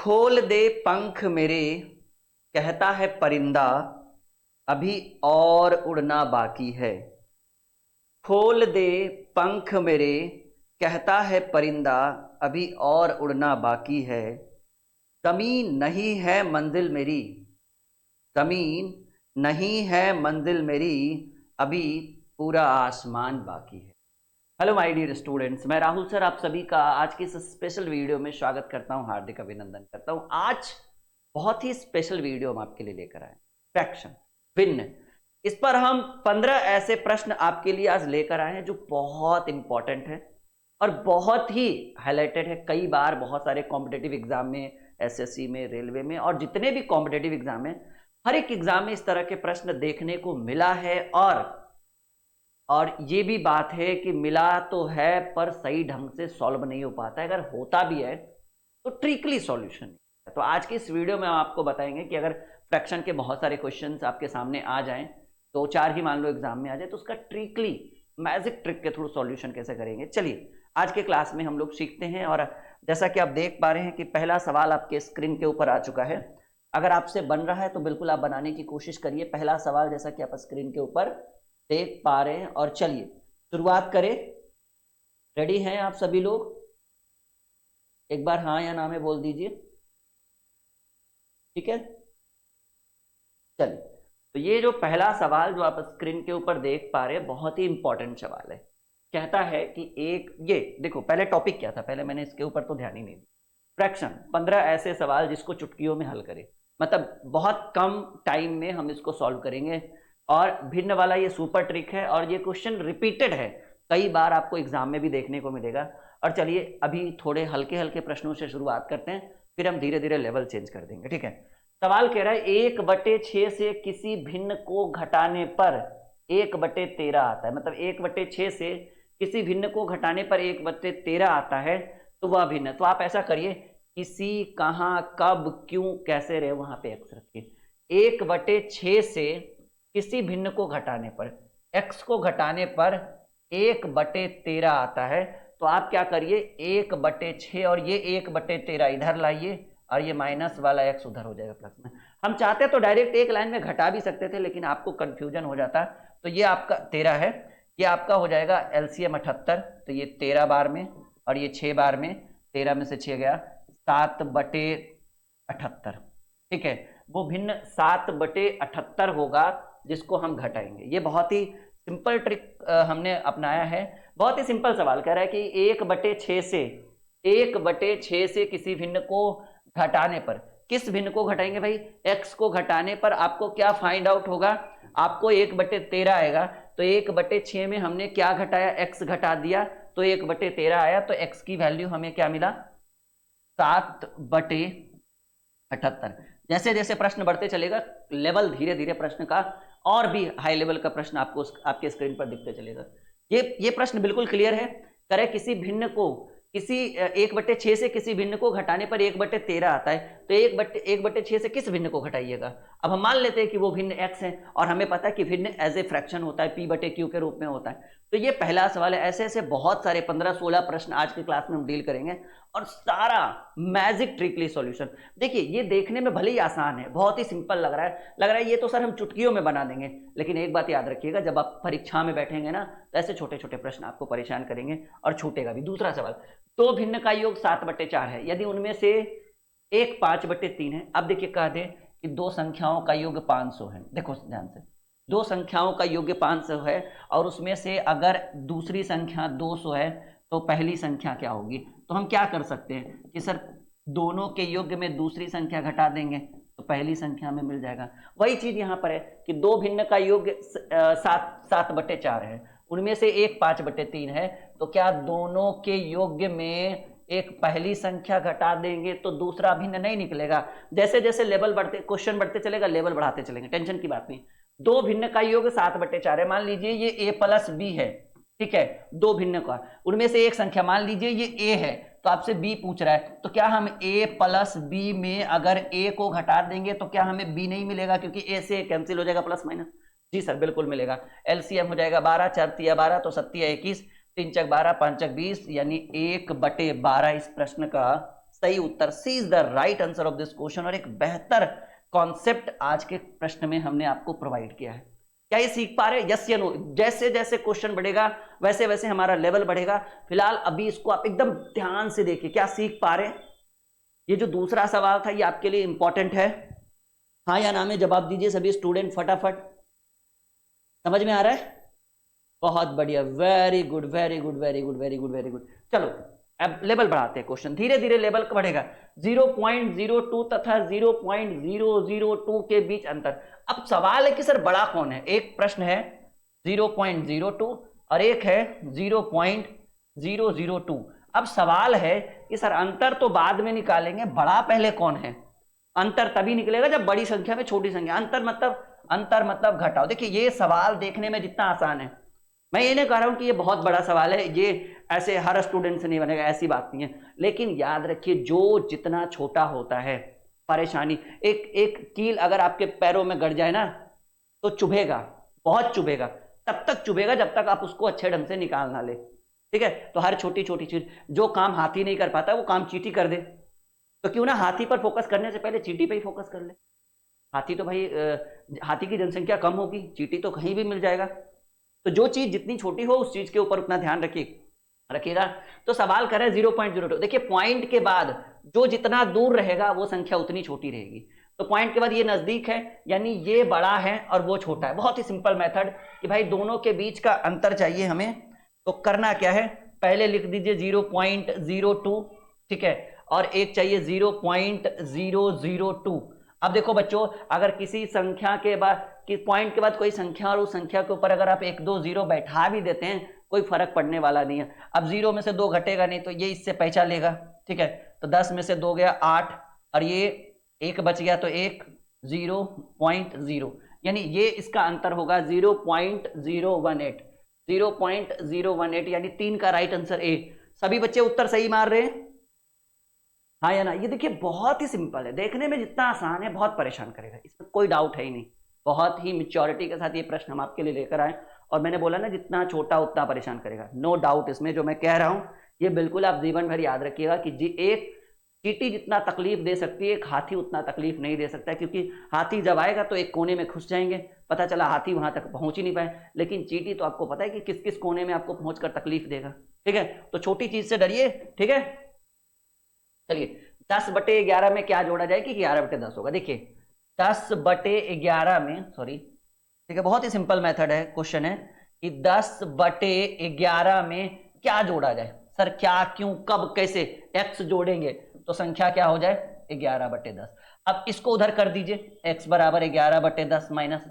खोल दे पंख मेरे, कहता है परिंदा, अभी और उड़ना बाकी है। खोल दे पंख मेरे, कहता है परिंदा, अभी और उड़ना बाकी है। जमीन नहीं है मंजिल मेरी, जमीन नहीं है मंजिल मेरी, अभी पूरा आसमान बाकी है। हेलो माय डियर स्टूडेंट्स, मैं राहुल सर आप सभी का आज की इस स्पेशल वीडियो में स्वागत करता हूं, हार्दिक अभिनंदन करता हूं। आज बहुत ही स्पेशल वीडियो हम आपके लिए लेकर आए, फ्रैक्शन, भिन्न। इस पर हम 15 ऐसे प्रश्न आपके लिए आज लेकर आए हैं जो बहुत इंपॉर्टेंट है और बहुत ही हाईलाइटेड है। कई बार बहुत सारे कॉम्पिटेटिव एग्जाम में, एसएससी में, रेलवे में और जितने भी कॉम्पिटेटिव एग्जाम है, हर एक एग्जाम में इस तरह के प्रश्न देखने को मिला है। और ये भी बात है कि मिला तो है पर सही ढंग से सॉल्व नहीं हो पाता है। अगर होता भी है तो ट्रिकली सॉल्यूशन नहीं है। तो आज की इस वीडियो में हम आपको बताएंगे कि अगर फ्रैक्शन के बहुत सारे क्वेश्चंस आपके सामने आ जाएं, तो 4 ही मान लो एग्जाम में आ जाए, तो उसका ट्रिकली मैजिक ट्रिक के थ्रू सॉल्यूशन कैसे करेंगे, चलिए आज के क्लास में हम लोग सीखते हैं। और जैसा कि आप देख पा रहे हैं कि पहला सवाल आपके स्क्रीन के ऊपर आ चुका है। अगर आपसे बन रहा है तो बिल्कुल आप बनाने की कोशिश करिए। पहला सवाल जैसा कि आप स्क्रीन के ऊपर देख पा रहे हैं, और चलिए शुरुआत करें। रेडी हैं आप सभी लोग? एक बार हाँ या ना में बोल दीजिए, ठीक है। चलिए, तो ये जो पहला सवाल जो आप स्क्रीन के ऊपर देख पा रहे हैं, बहुत ही इंपॉर्टेंट सवाल है। कहता है कि एक, ये देखो पहले टॉपिक क्या था, पहले मैंने इसके ऊपर तो ध्यान ही नहीं दिया। फ्रैक्शन, 15 ऐसे सवाल जिसको चुटकियों में हल करें, मतलब बहुत कम टाइम में हम इसको सॉल्व करेंगे। और भिन्न वाला ये सुपर ट्रिक है और ये क्वेश्चन रिपीटेड है, कई बार आपको एग्जाम में भी देखने को मिलेगा। और चलिए अभी थोड़े हल्के हल्के प्रश्नों से शुरुआत करते हैं, फिर हम धीरे धीरे लेवल चेंज कर देंगे, ठीक है। सवाल कह रहा है 1/6 से किसी भिन्न को घटाने पर 1/13 आता है। मतलब 1/6 से किसी भिन्न को घटाने पर 1/13 आता है, तो वह भिन्न। तो आप ऐसा करिए, किसी, कहां, कब, क्यों, कैसे रहे, वहां पे एक्स रखिए। 1/6 से किसी भिन्न को घटाने पर, x को घटाने पर 1/13 आता है, तो आप क्या करिए, 1/6 और ये 1/13 इधर लाइए और ये माइनस वाला x उधर हो जाएगा प्लस में। हम चाहते तो डायरेक्ट एक लाइन में घटा भी सकते थे, लेकिन आपको कंफ्यूजन हो जाता। तो ये आपका 13 है, ये आपका हो जाएगा एलसीएम 78। तो ये 13 बार में और ये 6 बार में, 13 में से 6 गया 7/78, ठीक है। वो भिन्न 7/78 होगा जिसको हम घटाएंगे। ये बहुत ही सिंपल ट्रिक हमने अपनाया है। बहुत ही सिंपल सवाल कह रहा है कि 1/6 से किसी भिन्न को घटाने पर, किस भिन्न को घटाएंगे भाई, x को घटाने पर आपको क्या फाइंड आउट होगा, आपको 1/13 आएगा। तो 1/6 में हमने क्या घटाया, x घटा दिया, तो 1/13 आया। तो x की वैल्यू हमें क्या मिला, 7/78। जैसे जैसे प्रश्न बढ़ते चलेगा, लेवल धीरे धीरे प्रश्न का और भी हाई लेवल का प्रश्न आपको आपके स्क्रीन पर दिखते चलेगा। ये प्रश्न बिल्कुल क्लियर है। करे किसी भिन्न को, किसी 1/6 से किसी भिन्न को घटाने पर 1/13 आता है, तो 1/6 से किस भिन्न को घटाइएगा। अब हम मान लेते हैं कि वो भिन्न x है और हमें पता है कि भिन्न एज ए फ्रैक्शन होता है, p/q के रूप में होता है। तो ये पहला सवाल है। ऐसे ऐसे बहुत सारे 15-16 प्रश्न आज की क्लास में हम डील करेंगे और सारा मैजिक ट्रिकली सॉल्यूशन। देखिए ये देखने में भले ही आसान है, बहुत ही सिंपल लग रहा है ये तो सर हम चुटकियों में बना देंगे, लेकिन एक बात याद रखिएगा, जब आप परीक्षा में बैठेंगे ना, तो ऐसे छोटे छोटे प्रश्न आपको परेशान करेंगे और छूटेगा भी। दूसरा सवाल, 2 भिन्न का योग 7/4 है, यदि उनमें से एक 5/3 है। अब देखिए कह दे कि 2 संख्याओं का योग 500 है। देखो ध्यान से, 2 संख्याओं का योग 500 है और उसमें से अगर दूसरी संख्या 200 है, तो पहली संख्या क्या होगी। तो हम क्या कर सकते हैं कि सर दोनों के योग में दूसरी संख्या घटा देंगे, तो पहली संख्या में मिल जाएगा। वही चीज यहां पर है कि 2 भिन्न का योग 7/4 है, उनमें से एक 5/3 है, तो क्या दोनों के योग में एक पहली संख्या घटा देंगे तो दूसरा भिन्न नहीं निकलेगा। जैसे जैसे लेवल बढ़ते, क्वेश्चन बढ़ते चलेगा, लेवल बढ़ाते चलेंगे, टेंशन की बात नहीं। 2 भिन्न का योग 7/4 है, मान लीजिए ये a+b है, ठीक है। 2 भिन्न का, उनमें से एक संख्या मान लीजिए ये a है, तो आपसे b पूछ रहा है, तो क्या हम a+b में अगर a को घटा देंगे तो क्या हमें b नहीं मिलेगा, क्योंकि a से कैंसिल हो जाएगा प्लस माइनस। जी सर बिल्कुल मिलेगा। एलसीएम हो जाएगा 12, 4×3 = 12, तो 7×3 = 21, 3×4 = 12, 5×20, यानी 1/12 इस प्रश्न का सही उत्तर, C is the right answer of this question. और एक बेहतर कॉन्सेप्ट आज के प्रश्न में हमने आपको प्रोवाइड किया है। क्या ये सीख पा रहे हैं? यस या नो? जैसे जैसे क्वेश्चन बढ़ेगा वैसे वैसे हमारा लेवल बढ़ेगा। फिलहाल अभी इसको आप एकदम ध्यान से देखिए, क्या सीख पा रहे हैं? ये जो दूसरा सवाल था ये आपके लिए इंपॉर्टेंट है, हाँ या ना में जवाब दीजिए सभी स्टूडेंट फटाफट। समझ में आ रहा है? बहुत बढ़िया, very good very good very good very good very good. चलो अब लेवल बढ़ाते हैं, क्वेश्चन धीरे धीरे लेवल बढ़ेगा। 0.02 तथा 0.002 के बीच अंतर। अब सवाल है कि सर बड़ा कौन है? एक प्रश्न है 0.02 और एक है 0.002। अब सवाल है कि सर अंतर तो बाद में निकालेंगे, बड़ा पहले कौन है? अंतर तभी निकलेगा जब बड़ी संख्या में छोटी संख्या। अंतर मतलब घटाओ। देखिए ये सवाल देखने में जितना आसान है, मैं ये नहीं कह रहा हूं कि ये बहुत बड़ा सवाल है, ये ऐसे हर स्टूडेंट से नहीं बनेगा, ऐसी बात नहीं है। लेकिन याद रखिए जो जितना छोटा होता है परेशानी, एक कील अगर आपके पैरों में गड़ जाए ना तो चुभेगा, बहुत चुभेगा, तब तक चुभेगा जब तक आप उसको अच्छे ढंग से निकाल ना ले। ठीक है? तो हर छोटी छोटी चीज, जो काम हाथी नहीं कर पाता वो काम चींटी कर दे, तो क्यों ना हाथी पर फोकस करने से पहले चींटी पे ही फोकस कर ले। हाथी तो भाई हाथी की जनसंख्या कम होगी, चींटी तो कहीं भी मिल जाएगा। तो जो चीज जितनी छोटी हो उस चीज के ऊपर उतना ध्यान रखिएगा। तो सवाल कर रहे हैं 0.02। देखिए पॉइंट के बाद जो जितना दूर रहेगा वो संख्या उतनी छोटी रहेगी। तो पॉइंट के बाद ये नजदीक है यानी ये बड़ा है और वो छोटा है। बहुत ही सिंपल मेथड कि भाई दोनों के बीच का अंतर चाहिए हमें, तो करना क्या है, पहले लिख दीजिए 0.02, ठीक है, और एक चाहिए 0.002। अब देखो बच्चों, अगर किसी संख्या के बाद कि पॉइंट के बाद कोई संख्या और उस संख्या के ऊपर अगर आप 1 2 0 बैठा भी देते हैं कोई फर्क पड़ने वाला नहीं है। अब 0 में से 2 घटेगा नहीं तो ये इससे पहचान लेगा। ठीक है, तो 10 में से 2 गया 8 और ये 1 बच गया तो 1 0.0, यानी ये इसका अंतर होगा 0.018। 0.018 यानी 3 का राइट आंसर ए। सभी बच्चे उत्तर सही मार रहे हैं, हाँ या ना? ये देखिए बहुत ही सिंपल है, देखने में जितना आसान है बहुत परेशान करेगा, इसमें कोई डाउट है ही नहीं। बहुत ही मैच्योरिटी के साथ ये प्रश्न हम आपके लिए लेकर आए, और मैंने बोला ना जितना छोटा उतना परेशान करेगा, नो डाउट इसमें। जो मैं कह रहा हूं ये बिल्कुल आप जीवन भर याद रखिएगा कि जी एक चींटी जितना तकलीफ दे सकती है एक हाथी उतना तकलीफ नहीं दे सकता, क्योंकि हाथी जब आएगा तो एक कोने में घुस जाएंगे, पता चला हाथी वहां तक पहुंच ही नहीं पाए। लेकिन चींटी तो आपको पता है कि किस किस कोने में आपको पहुंचकर तकलीफ देगा। ठीक है, तो छोटी चीज से डरिए। ठीक है, चलिए 10/11 में क्या जोड़ा जाए कि 11/10 होगा। देखिए 10/11 में, सॉरी, ठीक है, बहुत ही सिंपल मेथड है, क्वेश्चन है कि 10/11 में क्या जोड़ा जाए। सर क्या, क्यों, कब, कैसे? x जोड़ेंगे तो संख्या क्या हो जाए 11/10। अब इसको उधर कर दीजिए, x बराबर 11/10 माइनस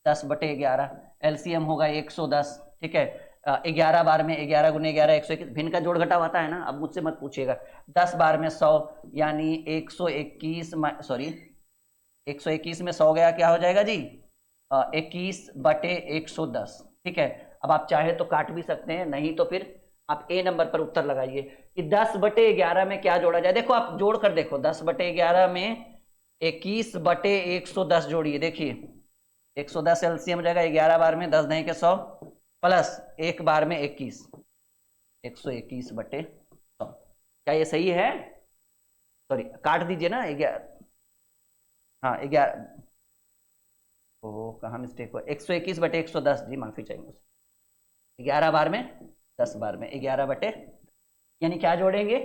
10/11, एलसीएम होगा 110। ठीक है, 11 बार में 11 गुने 11 121, भिन्न का जोड़ घटाव आता है ना, अब मुझसे मत पूछिएगा। 10 बार में 100 यानी 121, सॉरी 121 में 100 गया, क्या हो जाएगा जी 21/110। ठीक है, अब आप चाहे तो काट भी सकते हैं, नहीं तो फिर आप ए नंबर पर उत्तर लगाइए कि 10/11 में क्या जोड़ा जाए। देखो आप जोड़ कर देखो, 10/11 में 21/110 जोड़िए। देखिए 110 एलसीएम हो जाएगा, 11 बार में 10 नहीं के 100 प्लस 1 बार में 21, 121/100। क्या ये सही है? सॉरी काट दीजिए ना, 11, हाँ 11, ओ कहाँ मिस्टेक हुआ, 121/110 जी, माफी चाहिए मुझे। 11 बार में 10 बार में 11 यानी क्या जोड़ेंगे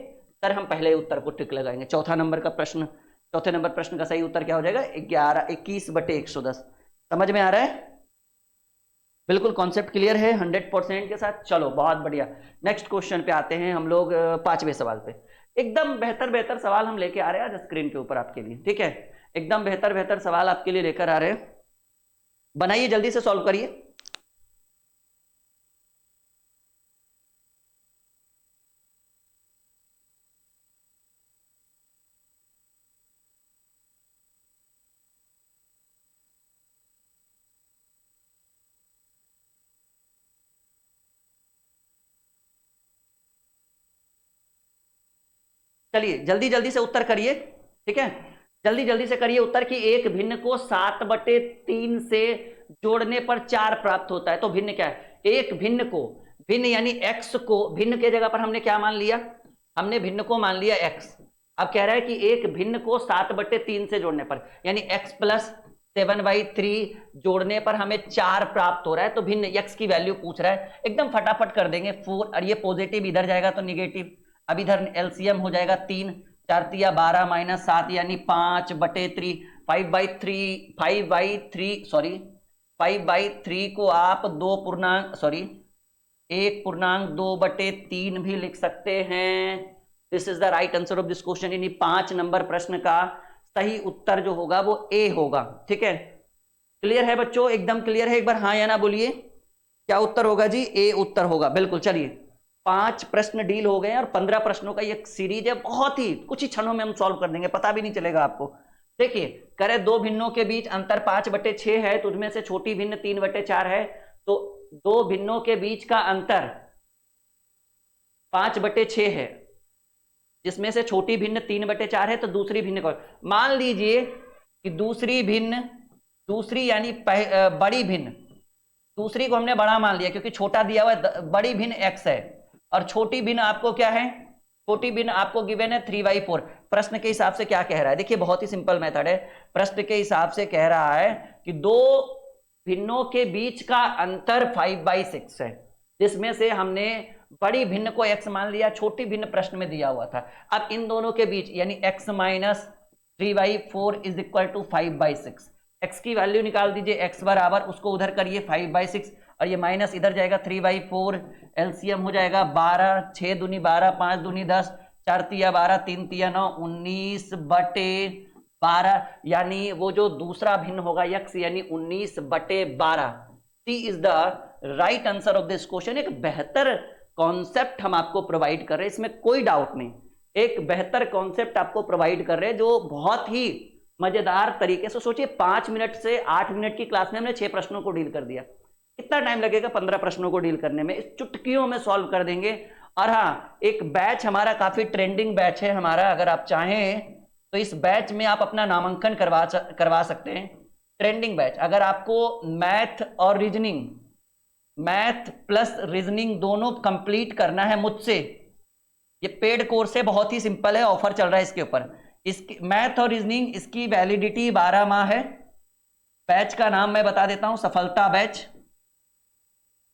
सर? हम पहले उत्तर को टिक लगाएंगे। चौथे नंबर प्रश्न का सही उत्तर क्या हो जाएगा 21/110। समझ में आ रहा है? बिल्कुल कॉन्सेप्ट क्लियर है 100% के साथ। चलो बहुत बढ़िया, नेक्स्ट क्वेश्चन पे आते हैं हम लोग, 5वें सवाल पे। एकदम बेहतर सवाल हम लेके आ रहे हैं आज स्क्रीन के ऊपर आपके लिए। ठीक है, एकदम बेहतर सवाल आपके लिए लेकर आ रहे हैं, बनाइए जल्दी से, सॉल्व करिए। चलिए जल्दी से उत्तर करिए। ठीक है, जल्दी से करिए उत्तर कि एक भिन्न को 7/3 से जोड़ने पर 4 प्राप्त होता है। तो भिन्न क्या है? एक भिन्न को, भिन्न यानी x को, भिन्न के जगह पर हमने क्या मान लिया? हमने भिन्न को मान लिया x। अब कह रहा है कि एक भिन्न को 7/3 से जोड़ने पर, यानी x प्लस 7/3 जोड़ने पर हमें 4 प्राप्त हो रहा है, तो भिन्न x की वैल्यू पूछ रहा है। एकदम फटाफट कर देंगे। 4 और ये पॉजिटिव इधर जाएगा तो निगेटिव, अब इधर एलसीएम हो जाएगा 3, 4 तिया 12 माइनस 7 यानी 5/3, 5/3 को आप 1/2/3 भी लिख सकते हैं। This is the right answer of this question. यानी 5 नंबर प्रश्न का सही उत्तर जो होगा वो ए होगा। ठीक है, क्लियर है बच्चों, एकदम क्लियर है? एक बार हाँ या ना बोलिए, क्या उत्तर होगा जी? ए उत्तर होगा, बिल्कुल। चलिए 5 प्रश्न डील हो गए और 15 प्रश्नों का ये सीरीज है, बहुत ही कुछ ही क्षणों में हम सॉल्व कर देंगे, पता भी नहीं चलेगा आपको। देखिए, करे दो भिन्नों के बीच अंतर 5/6 है, तो उसमें से छोटी भिन्न 3/4 है, तो दो भिन्नों के बीच का अंतर 5/6 है, जिसमें से छोटी भिन्न 3/4 है, तो दूसरी भिन्न को मान लीजिए कि दूसरी यानी बड़ी भिन्न, दूसरी को हमने बड़ा मान लिया क्योंकि छोटा दिया हुआ है, बड़ी भिन्न x है, और छोटी भिन्न आपको क्या है? छोटी भिन्न आपको गिवन है 3/4। प्रश्न के हिसाब से क्या कह रहा है? देखिए बहुत ही सिंपल मेथड है। प्रश्न के हिसाब से कह रहा है कि दो भिन्नों के बीच का अंतर 5/6 है, जिसमें से हमने बड़ी भिन्न को x मान लिया, छोटी भिन्न प्रश्न में दिया हुआ था। अब इन दोनों के बीच यानी x minus 3/4 is equal to 5/6। x की वैल्यू निकाल दीजिए, x बराबर उसको उधर करिए 5/6 और ये माइनस इधर जाएगा 3/4, एलसीएम हो जाएगा 12, 6 दूनी 12, 5 दूनी 10, 4 तिया 12, 3 तिया 9, 19/12, यानी वो जो दूसरा भिन्न होगा x यानी 19/12। C is the right answer of this question. एक बेहतर कॉन्सेप्ट हम आपको प्रोवाइड कर रहे हैं, इसमें कोई डाउट नहीं। एक बेहतर कॉन्सेप्ट आपको प्रोवाइड कर रहे हैं जो बहुत ही मजेदार तरीके से। सोचिए 5 मिनट से 8 मिनट की क्लास में हमने 6 प्रश्नों को डील कर दिया। कितना टाइम लगेगा 15 प्रश्नों को डील करने में? इस चुटकियों में सॉल्व कर देंगे। और हाँ, एक बैच हमारा काफी ट्रेंडिंग बैच है हमारा, अगर आप चाहें तो इस बैच में आप अपना नामांकन करवा सकते हैं। ट्रेंडिंग बैच, अगर आपको मैथ और रीजनिंग, मैथ प्लस रीजनिंग दोनों कंप्लीट करना है मुझसे, ये पेड कोर्स है, बहुत ही सिंपल है, ऑफर चल रहा है इसके ऊपर। इसकी मैथ और रीजनिंग, इसकी वैलिडिटी 12 माह है। बैच का नाम मैं बता देता हूं, सफलता बैच।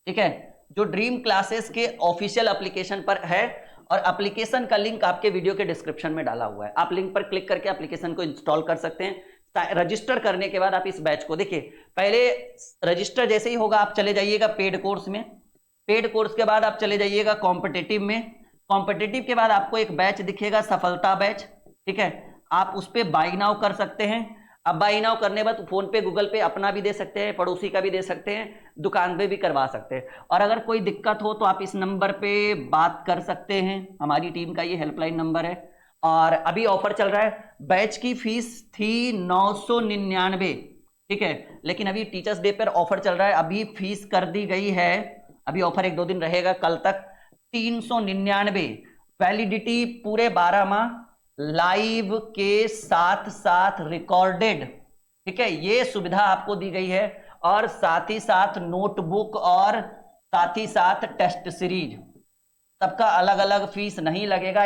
ठीक है, जो ड्रीम क्लासेस के ऑफिशियल एप्लीकेशन पर है, और एप्लीकेशन का लिंक आपके वीडियो के डिस्क्रिप्शन में डाला हुआ है। आप लिंक पर क्लिक करके एप्लीकेशन को इंस्टॉल कर सकते हैं। रजिस्टर करने के बाद आप इस बैच को देखिए, पहले रजिस्टर जैसे ही होगा आप चले जाइएगा पेड कोर्स में, पेड कोर्स के बाद आप चले जाइएगा कॉम्पिटिटिव में, कॉम्पिटिटिव के बाद आपको एक बैच दिखेगा सफलता बैच। ठीक है, आप उस पर बाई नाउ कर सकते हैं। अब बाई नाउ करने के बाद फोन पे गूगल पे अपना भी दे सकते हैं, पड़ोसी का भी दे सकते हैं, दुकान पे भी करवा सकते हैं। और अगर कोई दिक्कत हो तो आप इस नंबर पे बात कर सकते हैं, हमारी टीम का ये हेल्पलाइन नंबर है। और अभी ऑफर चल रहा है, बैच की फीस थी 999, ठीक है, लेकिन अभी टीचर्स डे पर ऑफर चल रहा है, अभी फीस कर दी गई है, अभी ऑफर 1-2 दिन रहेगा, कल तक 399। वैलिडिटी पूरे 12 माह, लाइव के साथ साथ रिकॉर्डेड। ठीक है, ये सुविधा आपको दी गई है, और साथ ही साथ नोटबुक और साथ ही साथ टेस्ट सीरीज, सबका अलग अलग फीस नहीं लगेगा।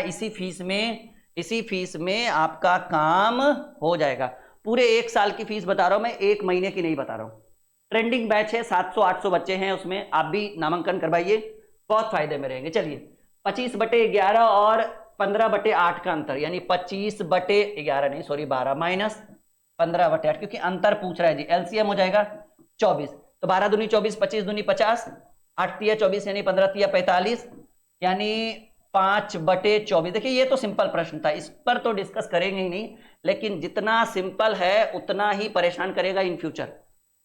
इसी फीस में आपका काम हो जाएगा। पूरे 1 साल की फीस बता रहा हूं मैं, 1 महीने की नहीं बता रहा हूं। ट्रेंडिंग बैच है, 700-800 बच्चे हैं उसमें, आप भी नामांकन करवाइए, बहुत फायदे में रहेंगे। चलिए 25/11 और 15/8 का अंतर, यानी 25/11 नहीं, सॉरी 12 माइनस 15/8, क्योंकि अंतर पूछ रहा है जी। एलसीएम हो जाएगा 24, तो 12 दूनी 24, 25 दूनी 50, 8 तिया 24 यानी 15 तिया 45, यानी 5/24। देखिए ये तो सिंपल प्रश्न था, इस पर तो डिस्कस करेंगे ही नहीं, लेकिन जितना सिंपल है उतना ही परेशान करेगा इन फ्यूचर।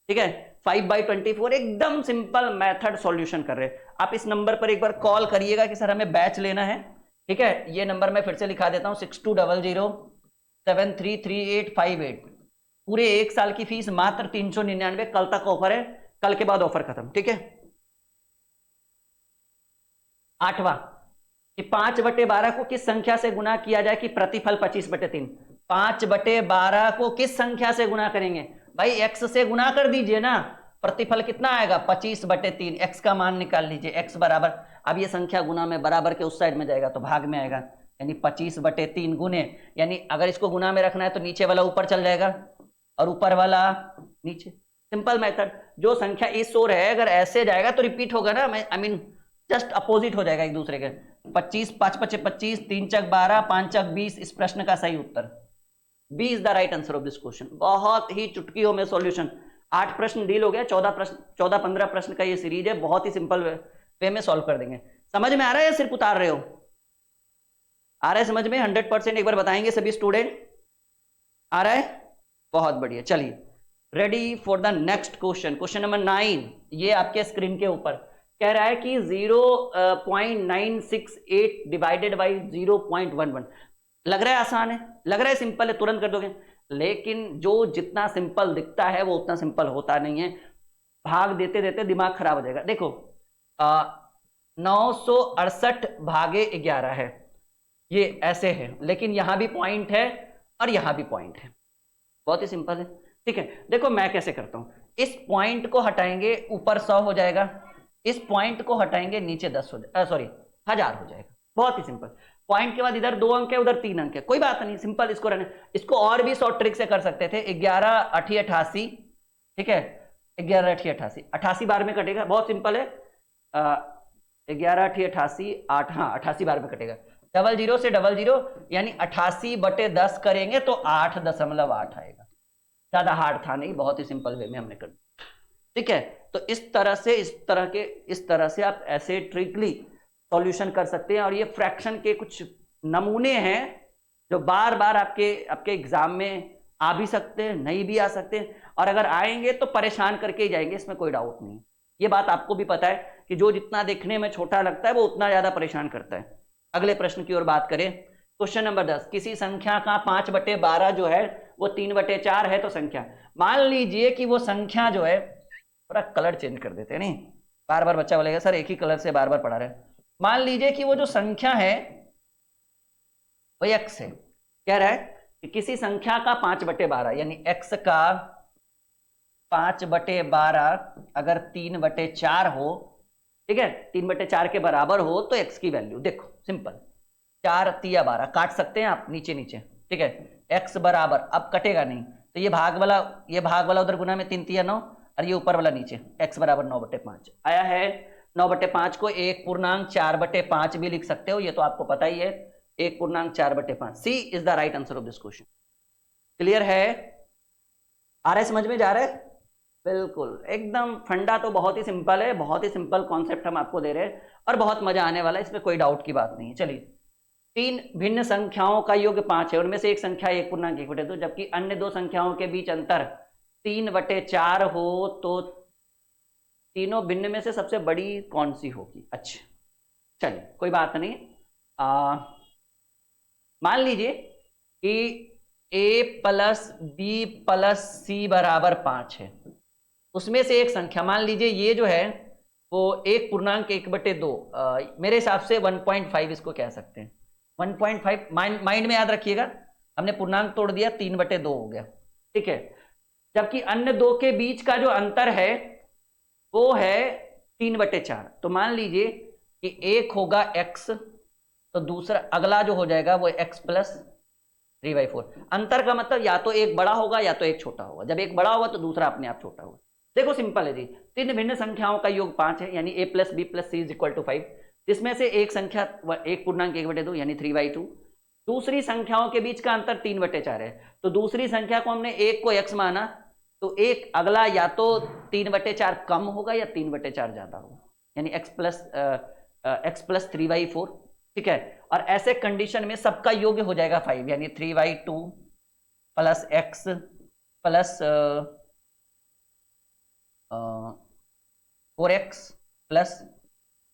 ठीक है, 5/24 एकदम सिंपल मेथड सॉल्यूशन कर रहे हैं। आप इस नंबर पर एक बार कॉल करिएगा कि सर हमें बैच लेना है। ठीक है, ये नंबर मैं फिर से लिखा देता हूं, 6200733858। पूरे 1 साल की फीस मात्र 399, कल तक ऑफर है, कल के बाद ऑफर खत्म। ठीक है, 8वां कि 5/12 को किस संख्या से गुना किया जाए कि प्रतिफल 25/3। 5/12 को किस संख्या से गुना करेंगे भाई? x से गुना कर दीजिए ना, प्रतिफल कितना आएगा? 25/3। x का मान निकाल लीजिए, x बराबर, अब ये संख्या गुना में बराबर के उस साइड में जाएगा तो भाग में आएगा, यानी 25/3 गुने, यानी अगर इसको गुना में रखना है तो नीचे वाला ऊपर चल जाएगा और ऊपर वाला नीचे। Simple method. जो संख्या इस ओर है अगर ऐसे जाएगा तो रिपीट होगा ना, आई मीन जस्ट अपोजिट हो जाएगा एक दूसरे के। 25, 5 5 25, 3 चक 12, 5 चक 20। इस प्रश्न का सही उत्तर B is the right answer of this question. बहुत ही चुटकियों में सॉल्यूशन। 8 प्रश्न डील हो गया, 14-15 प्रश्न का ये सीरीज है, बहुत ही सिंपल वे में सॉल्व कर देंगे। समझ में आ रहा है या सिर्फ उतार रहे हो? आ रहा है समझ में 100%? एक बार बताएंगे सभी स्टूडेंट, आ रहा है? बहुत बढ़िया। चलिए ready for the next question. Question number 9 ये आपके स्क्रीन के ऊपर कह रहा है कि 0.968 डिवाइडेड बाई 0.11। लग रहा है आसान है, लग रहा है सिंपल है, तुरंत कर दोगे, लेकिन जो जितना सिंपल दिखता है वो उतना सिंपल होता नहीं है। भाग देते देते दिमाग खराब हो जाएगा। देखो 968 भागे 11 है, ये ऐसे है, लेकिन यहां भी पॉइंट है और यहां भी पॉइंट है। बहुत ही सिंपल है, ठीक है। देखो मैं कैसे करता हूं, इस पॉइंट को हटाएंगे ऊपर 100 हो जाएगा, इस पॉइंट को हटाएंगे नीचे 10 हो जाएगा, सॉरी 1000 हो जाएगा। बहुत ही सिंपल। पॉइंट के बाद इधर 2 अंक है, उधर 3 अंक है, कोई बात नहीं, सिंपल इसको रहने। इसको और भी शॉर्ट ट्रिक से कर सकते थे। 11 8 88, ठीक है, 11 8 88, 88 बार में कटेगा, बहुत सिंपल है। 11 8 88, 8, हाँ 88 बार में कटेगा। 00 से 00 यानी 88/10 करेंगे तो 8.8 आएगा। ज्यादा हार्ड था नहीं, बहुत ही सिंपल वे में हमने कर दिया, ठीक है। तो इस तरह से आप ऐसे ट्रिकली सॉल्यूशन कर सकते हैं। और ये फ्रैक्शन के कुछ नमूने हैं जो बार बार आपके एग्जाम में आ भी सकते हैं, नहीं भी आ सकते हैं, और अगर आएंगे तो परेशान करके ही जाएंगे, इसमें कोई डाउट नहीं। ये बात आपको भी पता है कि जो जितना देखने में छोटा लगता है वो उतना ज्यादा परेशान करता है। अगले प्रश्न की ओर बात करें, क्वेश्चन नंबर 10। किसी संख्या का 5/12 जो है वो 3/4 है तो संख्या। मान लीजिए कि वो संख्या जो है, थोड़ा कलर चेंज कर देते हैं, नहीं बार बार बच्चा बोलेगा सर एक ही कलर से बार बार पढ़ा रहे। मान लीजिए कि वो जो संख्या है वो x है। कह रहा है कि किसी संख्या का 5/12 यानी x का 5/12 अगर 3/4 हो, ठीक है, 3/4 के बराबर हो तो x की वैल्यू देखो, सिंपल 4 तिया 12 काट सकते हैं आप नीचे नीचे, ठीक है। x बराबर, अब कटेगा नहीं तो ये भाग वाला उधर गुना में 3 तिया 9 और ये ऊपर वाला नीचे, x बराबर 9/5 आया है। 9/5 को 1.4/5 भी लिख सकते हो, ये तो आपको पता ही है, 1.4/5। C is the right answer of this question. Clear है? आ रहा है, समझ में जा रहा है? बिल्कुल एकदम फंडा तो बहुत ही सिंपल है, बहुत ही सिंपल कॉन्सेप्ट हम आपको दे रहे हैं और बहुत मजा आने वाला है, इसमें कोई डाउट की बात नहीं है। चलिए, 3 भिन्न संख्याओं का योग 5 है, उनमें से एक संख्या 1.1/2, जबकि अन्य 2 संख्याओं के बीच अंतर 3/4 हो तो तीनों भिन्न में से सबसे बड़ी कौन सी होगी? अच्छा चलिए कोई बात नहीं। मान लीजिए कि a + b + c बराबर 5 है, उसमें से एक संख्या मान लीजिए ये जो है वो 1.1/2, मेरे हिसाब से 1.5 इसको कह सकते हैं। 1.5 माइंड में याद रखिएगा, हमने पूर्णांक तोड़ दिया, 3/2 हो गया, ठीक है। जबकि अन्य 2 के बीच का जो अंतर है वो है 3/4। तो मान लीजिए कि एक होगा x, तो दूसरा अगला जो हो जाएगा वो x + 3/4। अंतर का मतलब या तो एक बड़ा होगा या तो एक छोटा होगा, जब एक बड़ा होगा तो दूसरा अपने आप छोटा होगा। देखो सिंपल है जी, 3 भिन्न संख्याओं का योग 5 है, यानी a + b + c = 5, जिसमें से एक संख्या 1.1/2 यानी 3/2, दूसरी संख्याओं के बीच का अंतर 3/4 है। तो दूसरी संख्या को हमने एक को x माना, तो एक अगला या तो 3/4 कम होगा या 3/4 ज्यादा होगा, यानी x + 3/4, ठीक है। और ऐसे कंडीशन में सबका योग हो जाएगा 5, यानी 3/2 + x + 4x +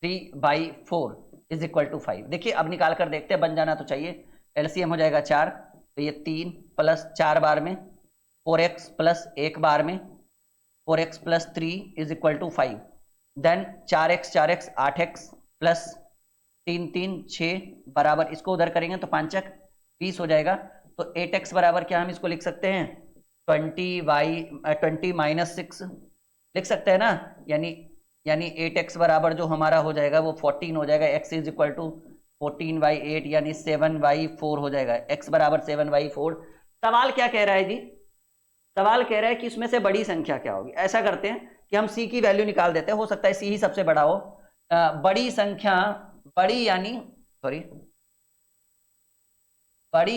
3/4 = 5। देखिए अब निकाल कर देखते हैं, बन जाना तो चाहिए। एलसीएम हो जाएगा 4, तो ये 3 + 4 बार में 4x + 1 बार में 4x + 3 = 5। देन 4x 8x + 3 3 6 बराबर, इसको उधर करेंगे तो 5 × 20 हो जाएगा। तो 8x बराबर क्या हम इसको लिख सकते हैं 20 - 6 लिख सकते हैं ना, यानी 8x बराबर जो हमारा हो जाएगा वो 14 हो जाएगा। x = 14/8 यानी 7/4 हो जाएगा। x बराबर 7/4। सवाल क्या कह रहा है जी? सवाल कह रहा है कि इसमें से बड़ी संख्या क्या होगी। ऐसा करते हैं कि हम c की वैल्यू निकाल देते हैं, हो सकता है c ही सबसे बड़ा हो। बड़ी संख्या, बड़ी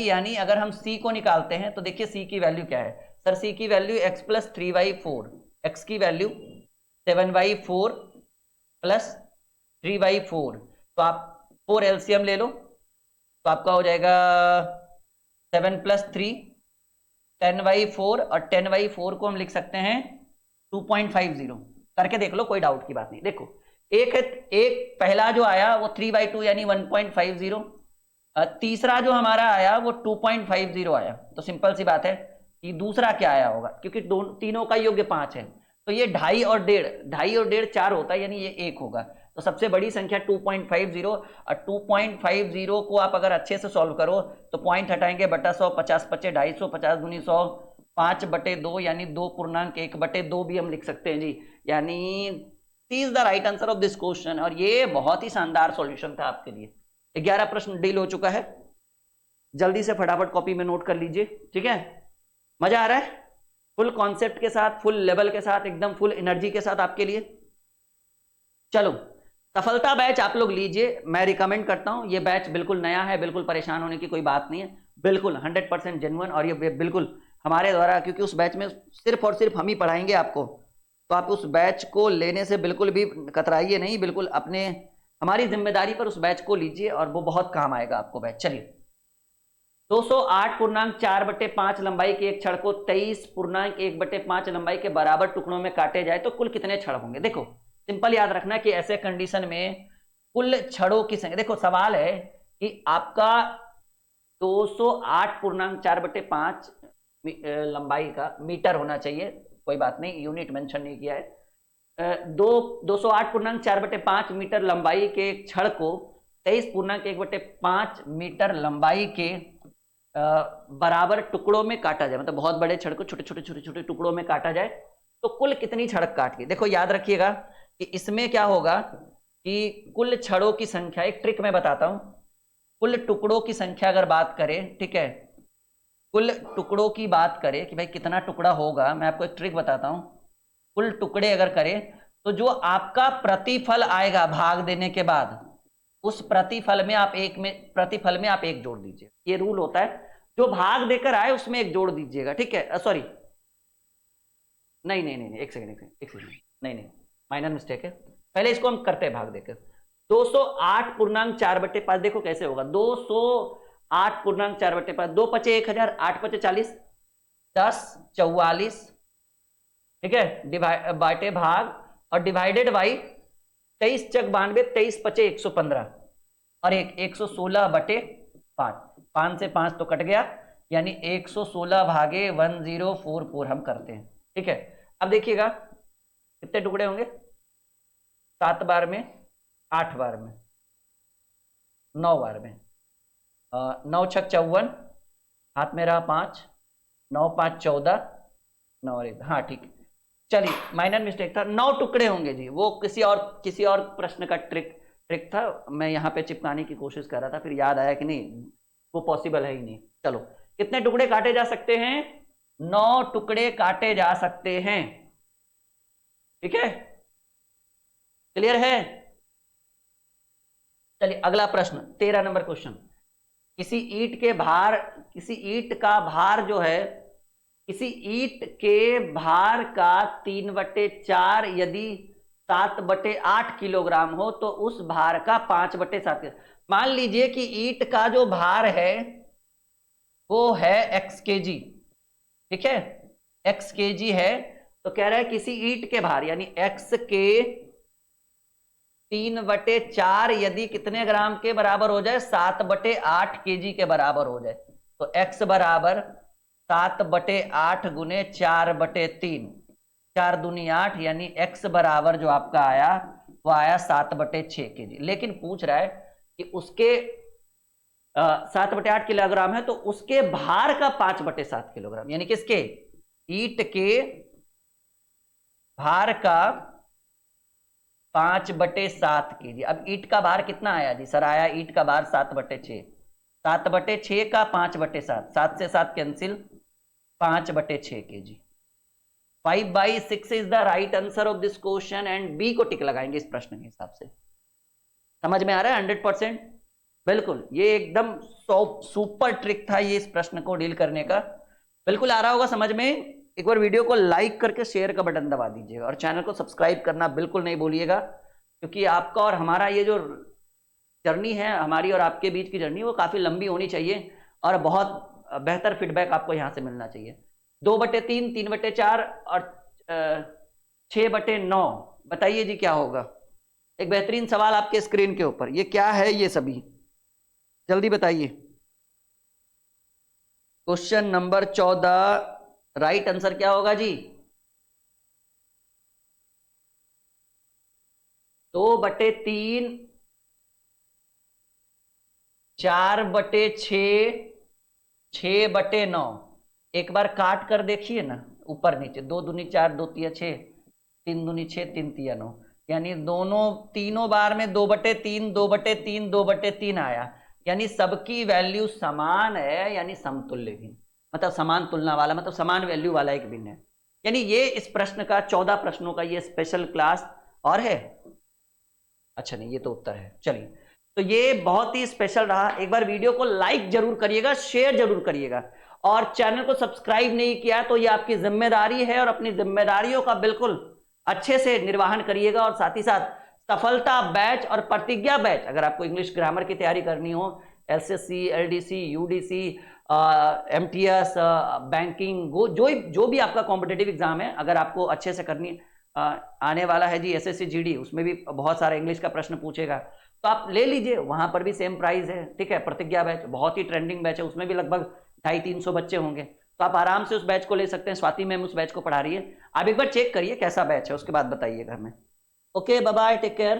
यानी अगर हम c को निकालते हैं तो देखिए c की वैल्यू क्या है सर। c की वैल्यू x प्लस 3/4, x की वैल्यू 7/4 प्लस 3/4। तो आप 4 एलसीएम ले लो तो आपका हो जाएगा 7 प्लस 3 10/4, और 10/4 को हम लिख सकते हैं 2.50। करके देख लो, कोई डाउट की बात नहीं। देखो एक पहला जो आया वो 3/2 यानी 1.50, तीसरा जो हमारा आया वो 2.50 आया। तो सिंपल सी बात है कि दूसरा क्या आया होगा, क्योंकि तीनों का योग्य 5 है। तो ये 2.5 और 1.5 4 होता है, यानी ये 1 होगा। तो सबसे बड़ी संख्या 2.50, और 2.50 को आप अगर अच्छे से सॉल्व करो तो पॉइंट हटाएंगे बटा 100, 50 पचे 250, 50 दूनी 100, 5/2 यानी 2.1/2 भी हम लिख सकते हैं जी। यानी is the right answer of this question. और ये बहुत ही शानदार सॉल्यूशन था आपके लिए। 11 प्रश्न डील हो चुका है। जल्दी से फटाफट कॉपी में नोट कर लीजिए, ठीक है। मजा आ रहा है? फुल कॉन्सेप्ट के साथ, फुल लेवल के साथ, एकदम फुल एनर्जी के साथ आपके लिए। चलो, सफलता बैच आप लोग लीजिए, मैं रिकमेंड करता हूं। ये बैच बिल्कुल नया है, बिल्कुल परेशान होने की कोई बात नहीं है, बिल्कुल 100% जेन्युइन। और ये बिल्कुल हमारे द्वारा, क्योंकि उस बैच में सिर्फ और सिर्फ हम ही पढ़ाएंगे आपको, तो आप उस बैच को लेने से बिल्कुल भी कतराइए नहीं, बिल्कुल अपने हमारी जिम्मेदारी पर उस बैच को लीजिए और वो बहुत काम आएगा आपको बैच। चलिए, 208.4/5 लंबाई के एक छड़ को 23.1/5 लंबाई के बराबर टुकड़ों में काटे जाए तो कुल कितने छड़ होंगे। देखो सिंपल याद रखना कि ऐसे कंडीशन में कुल छड़ों की संख्या, देखो सवाल है कि आपका 208.4/5 लंबाई का मीटर होना चाहिए, कोई बात नहीं, यूनिट मेंशन नहीं किया है। 208.4/5 मीटर लंबाई के एक छड़ को 23.1/5 मीटर लंबाई के बराबर टुकड़ों में काटा जाए, मतलब बहुत बड़े छड़ को छोटे छोटे छोटे छोटे टुकड़ों में काटा जाए तो कुल कितनी छड़ काट गई। देखो याद रखिएगा कि इसमें क्या होगा कि कुल छड़ों की संख्या, एक ट्रिक मैं बताता हूं। कुल टुकड़ों की संख्या अगर बात करें, ठीक है, कुल टुकड़ों की बात करें कि भाई कितना टुकड़ा होगा, मैं आपको एक ट्रिक बताता हूं। कुल टुकड़े अगर करें तो जो आपका प्रतिफल आएगा भाग देने के बाद, उस प्रतिफल में आप एक जोड़ दीजिए। ये रूल होता है, जो भाग देकर आए उसमें एक जोड़ दीजिएगा, ठीक है। सॉरी, नहीं, एक सेकंड, नहीं, माइनर मिस्टेक है। पहले इसको हम करते हैं भाग देकर। 208.4/5 देखो कैसे होगा। 208.4/5, 2 पचे 1000, 8 पचे 40, 10 44, ठीक है, बाटे भाग और डिवाइडेड बाई 23 चक 92, 23 पचे 115, और 116/5। 5 से 5 तो कट गया, यानी 116 भागे 1044 हम करते हैं, ठीक है। अब देखिएगा कितने टुकड़े होंगे, 7 बार में, 8 बार में, 9 बार में, 9 छक 54, हाथ में रहा 5, 9 5 14, 9 और 1, हाँ ठीक। चलिए, माइनर मिस्टेक था, 9 टुकड़े होंगे जी। वो किसी और प्रश्न का ट्रिक था, मैं यहाँ पे चिपकाने की कोशिश कर रहा था, फिर याद आया कि नहीं, वो पॉसिबल है ही नहीं। चलो, कितने टुकड़े काटे जा सकते हैं? 9 टुकड़े काटे जा सकते हैं, ठीक है, क्लियर है। चलिए अगला प्रश्न, 13 नंबर क्वेश्चन। किसी ईंट का भार जो है, किसी ईंट के भार का 3/4 यदि 7/8 किलोग्राम हो तो उस भार का 5/7। मान लीजिए कि ईंट का जो भार है वो है x kg, ठीक है, x kg है। तो कह रहा है किसी ईंट के भार यानी x के 3/4 यदि कितने ग्राम के बराबर हो जाए, 7/8 kg के बराबर हो जाए, तो x बराबर 7/8 गुने 4/3, 4 दूनी 8, यानी x बराबर जो आपका आया वो आया 7/6 kg। लेकिन पूछ रहा है कि उसके 7/8 किलोग्राम है तो उसके भार का 5/7 किलोग्राम, यानी किसके, ईंट के भार का 5/7 kg। अब ईंट का भार कितना आया जी सर? आया ईंट का भार 7/6। 7/6 का 5/7, 7 से 7 cancel, 5/6 kg। 5/6 is the right answer of this question and B को टिक लगाएंगे इस प्रश्न के हिसाब से। समझ में आ रहा है 100%? बिल्कुल, ये एकदम सुपर ट्रिक था ये इस प्रश्न को डील करने का। बिल्कुल आ रहा होगा समझ में। एक बार वीडियो को लाइक करके शेयर का बटन दबा दीजिएगा और चैनल को सब्सक्राइब करना बिल्कुल नहीं भूलिएगा, क्योंकि आपका और हमारा ये जो जर्नी है, हमारी और आपके बीच की जर्नी, वो काफ़ी लंबी होनी चाहिए और बहुत बेहतर फीडबैक आपको यहाँ से मिलना चाहिए। 2/3, 3/4 और 6/9, बताइए जी क्या होगा? एक बेहतरीन सवाल आपके स्क्रीन के ऊपर, ये क्या है ये सभी? जल्दी बताइए। क्वेश्चन नंबर 14, राइट आंसर क्या होगा जी? 2/3, 4/6, 6/9। एक बार काट कर देखिए ना, ऊपर नीचे, 2 दूनी 4, 2 तिया 6, 3 दूनी 6, 3 तिया 9, यानी तीनों बार में 2/3, 2/3, 2/3 आया, यानी सबकी वैल्यू समान है, यानी समतुल्य भिन्न, मतलब समान तुलना वाला, मतलब समान वैल्यू वाला एक भिन्न है। यानी ये इस प्रश्न का 14 प्रश्नों का ये स्पेशल क्लास और है। अच्छा नहीं, ये तो उत्तर है। चलिए, तो ये बहुत ही स्पेशल रहा। एक बार वीडियो को लाइक जरूर करिएगा, शेयर जरूर करिएगा, और चैनल को सब्सक्राइब नहीं किया तो ये आपकी जिम्मेदारी है, और अपनी जिम्मेदारियों का बिल्कुल अच्छे से निर्वहन करिएगा। और साथ ही साथ सफलता बैच और प्रतिज्ञा बैच, अगर आपको इंग्लिश ग्रामर की तैयारी करनी हो, SSC, LDC, UDC, MTS, banking, जो भी आपका कॉम्पिटेटिव एग्जाम है, अगर आपको अच्छे से करनी, आने वाला है जी एसएससी जीडी, उसमें भी बहुत सारा इंग्लिश का प्रश्न पूछेगा, तो आप ले लीजिए, वहां पर भी सेम प्राइस है। ठीक है, प्रतिज्ञा बैच बहुत ही ट्रेंडिंग बैच है, उसमें भी लगभग 250-300 बच्चे होंगे, तो आप आराम से उस बैच को ले सकते हैं। स्वाति मैम उस बैच को पढ़ा रही है, आप एक बार चेक करिए कैसा बैच है, उसके बाद बताइएगा हमें। Okay, bye bye, take care.